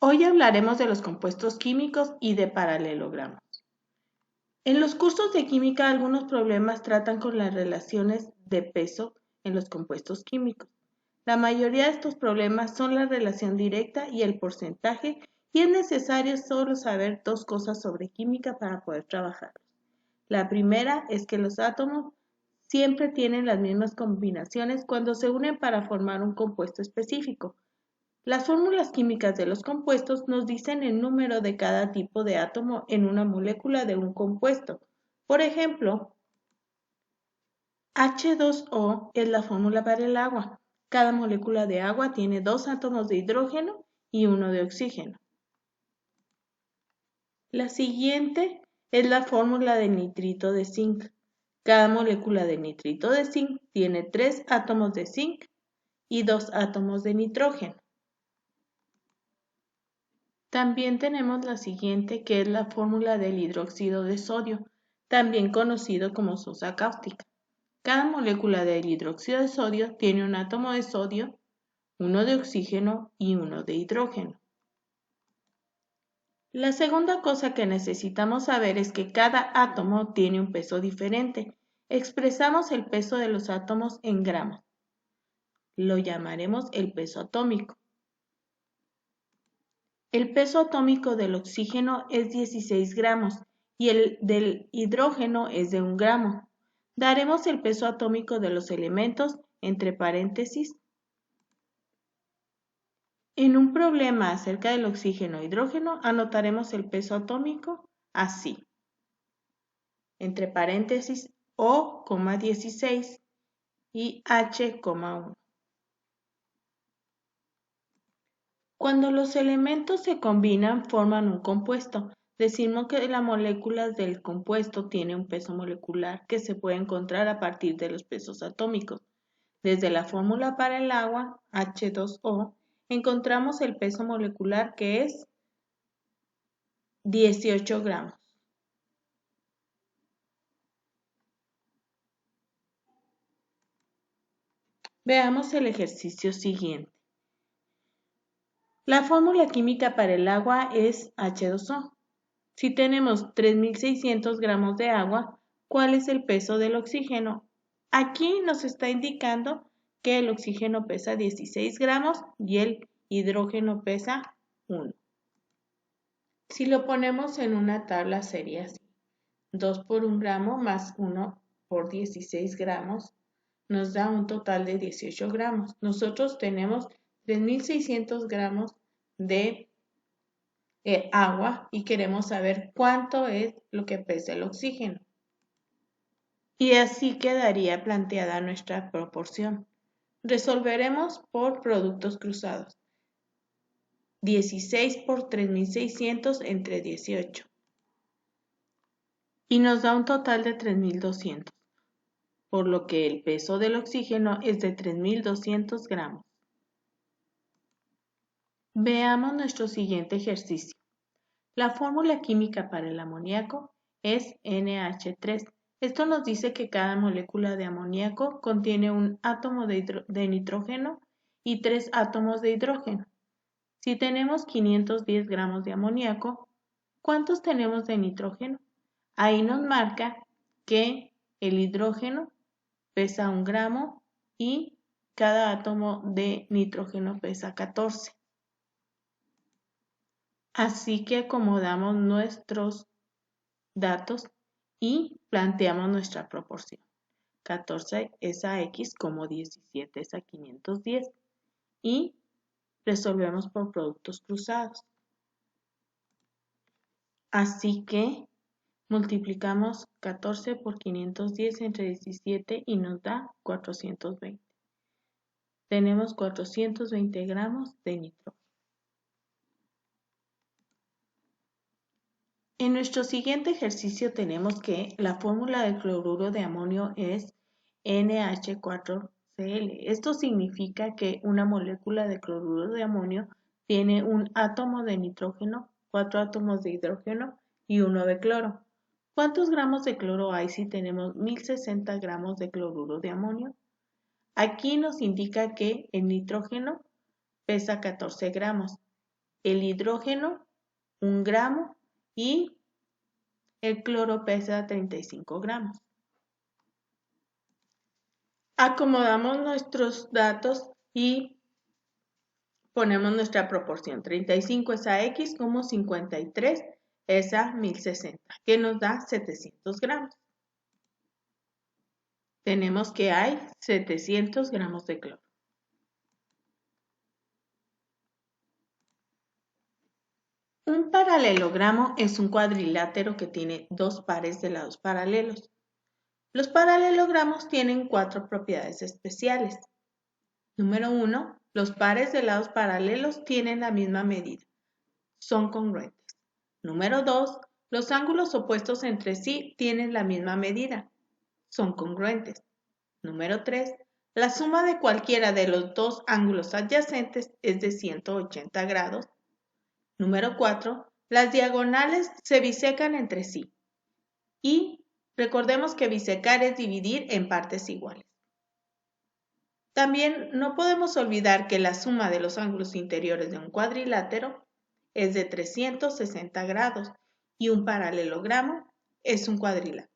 Hoy hablaremos de los compuestos químicos y de paralelogramos. En los cursos de química algunos problemas tratan con las relaciones de peso en los compuestos químicos. La mayoría de estos problemas son la relación directa y el porcentaje y es necesario solo saber dos cosas sobre química para poder trabajarlos. La primera es que los átomos siempre tienen las mismas combinaciones cuando se unen para formar un compuesto específico. Las fórmulas químicas de los compuestos nos dicen el número de cada tipo de átomo en una molécula de un compuesto. Por ejemplo, H2O es la fórmula para el agua. Cada molécula de agua tiene 2 átomos de hidrógeno y 1 de oxígeno. La siguiente es la fórmula del nitrito de zinc. Cada molécula de nitrito de zinc tiene 3 átomos de zinc y 2 átomos de nitrógeno. También tenemos la siguiente, que es la fórmula del hidróxido de sodio, también conocido como sosa cáustica. Cada molécula del hidróxido de sodio tiene un átomo de sodio, uno de oxígeno y uno de hidrógeno. La segunda cosa que necesitamos saber es que cada átomo tiene un peso diferente. Expresamos el peso de los átomos en gramos. Lo llamaremos el peso atómico. El peso atómico del oxígeno es 16 gramos y el del hidrógeno es de 1 gramo. Daremos el peso atómico de los elementos entre paréntesis. En un problema acerca del oxígeno e hidrógeno anotaremos el peso atómico así. Entre paréntesis O,16 y H,1. Cuando los elementos se combinan, forman un compuesto. Decimos que la molécula del compuesto tiene un peso molecular que se puede encontrar a partir de los pesos atómicos. Desde la fórmula para el agua, H2O, encontramos el peso molecular que es 18 gramos. Veamos el ejercicio siguiente. La fórmula química para el agua es H2O. Si tenemos 3.600 gramos de agua, ¿cuál es el peso del oxígeno? Aquí nos está indicando que el oxígeno pesa 16 gramos y el hidrógeno pesa 1. Si lo ponemos en una tabla sería así. 2 por 1 gramo más 1 por 16 gramos nos da un total de 18 gramos. Nosotros tenemos 3.600 gramos de agua y queremos saber cuánto es lo que pesa el oxígeno. Y así quedaría planteada nuestra proporción. Resolveremos por productos cruzados. 16 por 3.600 entre 18. Y nos da un total de 3.200, por lo que el peso del oxígeno es de 3.200 gramos. Veamos nuestro siguiente ejercicio. La fórmula química para el amoníaco es NH3. Esto nos dice que cada molécula de amoníaco contiene un átomo de nitrógeno y 3 átomos de hidrógeno. Si tenemos 510 gramos de amoníaco, ¿cuántos tenemos de nitrógeno? Ahí nos marca que el hidrógeno pesa 1 gramo y cada átomo de nitrógeno pesa 14. Así que acomodamos nuestros datos y planteamos nuestra proporción. 14 es a X como 17 es a 510 y resolvemos por productos cruzados. Así que multiplicamos 14 por 510 entre 17 y nos da 420. Tenemos 420 gramos de nitrógeno. En nuestro siguiente ejercicio tenemos que la fórmula del cloruro de amonio es NH4Cl. Esto significa que una molécula de cloruro de amonio tiene un átomo de nitrógeno, 4 átomos de hidrógeno y 1 de cloro. ¿Cuántos gramos de cloro hay si tenemos 1060 gramos de cloruro de amonio? Aquí nos indica que el nitrógeno pesa 14 gramos el hidrógeno 1 gramo y el cloro pesa 35 gramos. Acomodamos nuestros datos y ponemos nuestra proporción. 35 es a X como 53 es a 1060, que nos da 700 gramos. Tenemos que hay 700 gramos de cloro. Un paralelogramo es un cuadrilátero que tiene dos pares de lados paralelos. Los paralelogramos tienen 4 propiedades especiales. Número 1. Los pares de lados paralelos tienen la misma medida. Son congruentes. Número 2. Los ángulos opuestos entre sí tienen la misma medida. Son congruentes. Número 3. La suma de cualquiera de los dos ángulos adyacentes es de 180 grados. Número 4. Las diagonales se bisecan entre sí. Y recordemos que bisecar es dividir en partes iguales. También no podemos olvidar que la suma de los ángulos interiores de un cuadrilátero es de 360 grados y un paralelogramo es un cuadrilátero.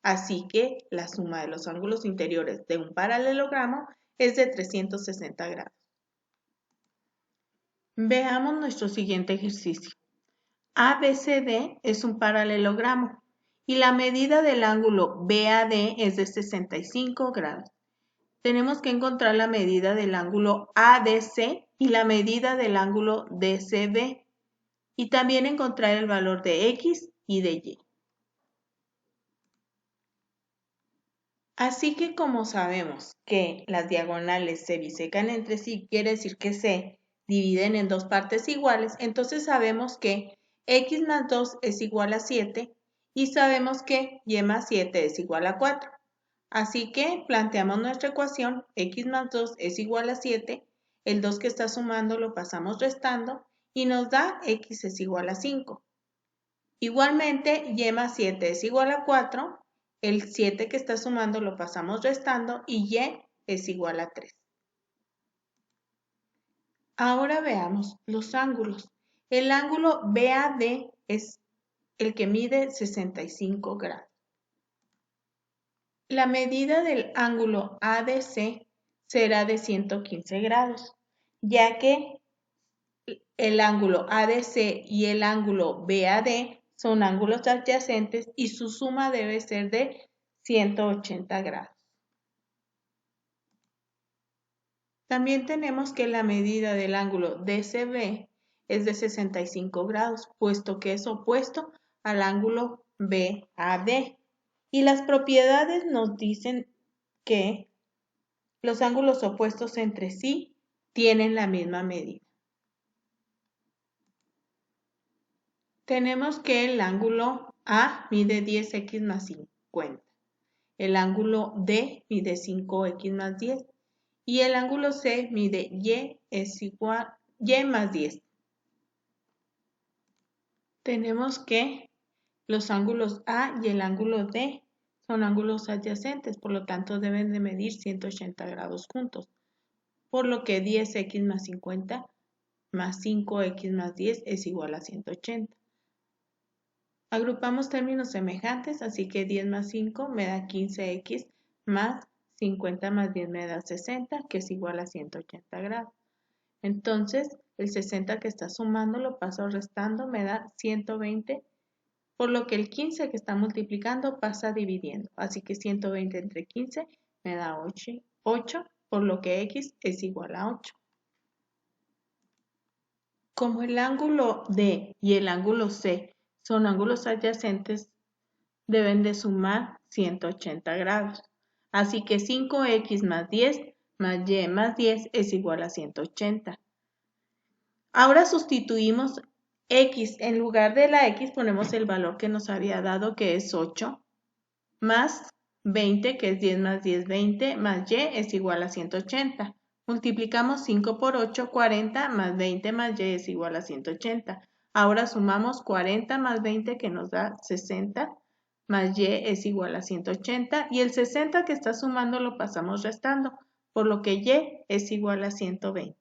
Así que la suma de los ángulos interiores de un paralelogramo es de 360 grados. Veamos nuestro siguiente ejercicio. ABCD es un paralelogramo y la medida del ángulo BAD es de 65 grados. Tenemos que encontrar la medida del ángulo ADC y la medida del ángulo DCB y también encontrar el valor de X y de Y. Así que como sabemos que las diagonales se bisecan entre sí, quiere decir que se dividen en dos partes iguales, entonces sabemos que X más 2 es igual a 7 y sabemos que Y más 7 es igual a 4. Así que planteamos nuestra ecuación, X más 2 es igual a 7, el 2 que está sumando lo pasamos restando y nos da X es igual a 5. Igualmente, Y más 7 es igual a 4, el 7 que está sumando lo pasamos restando y Y es igual a 3. Ahora veamos los ángulos. El ángulo BAD es el que mide 65 grados. La medida del ángulo ADC será de 115 grados, ya que el ángulo ADC y el ángulo BAD son ángulos adyacentes y su suma debe ser de 180 grados. También tenemos que la medida del ángulo DCB es de 65 grados, puesto que es opuesto al ángulo BAD. Y las propiedades nos dicen que los ángulos opuestos entre sí tienen la misma medida. Tenemos que el ángulo A mide 10x más 50. El ángulo D mide 5x más 10. Y el ángulo C mide Y es igual Y más 10. Tenemos que los ángulos A y el ángulo D son ángulos adyacentes, por lo tanto deben de medir 180 grados juntos, por lo que 10x más 50 más 5x más 10 es igual a 180. Agrupamos términos semejantes, así que 10 más 5 me da 15x más 50 más 10 me da 60, que es igual a 180 grados. Entonces, el 60 que está sumando lo paso restando, me da 120, por lo que el 15 que está multiplicando pasa dividiendo. Así que 120 entre 15 me da 8, por lo que x es igual a 8. Como el ángulo D y el ángulo C son ángulos adyacentes, deben de sumar 180 grados. Así que 5x más 10 más y más 10 es igual a 180. Ahora sustituimos x, en lugar de la x ponemos el valor que nos había dado, que es 8, más 20, que es 10 más 10, 20, más y es igual a 180. Multiplicamos 5 por 8, 40, más 20 más y es igual a 180. Ahora sumamos 40 más 20, que nos da 60, más y es igual a 180. Y el 60 que está sumando lo pasamos restando, por lo que y es igual a 120.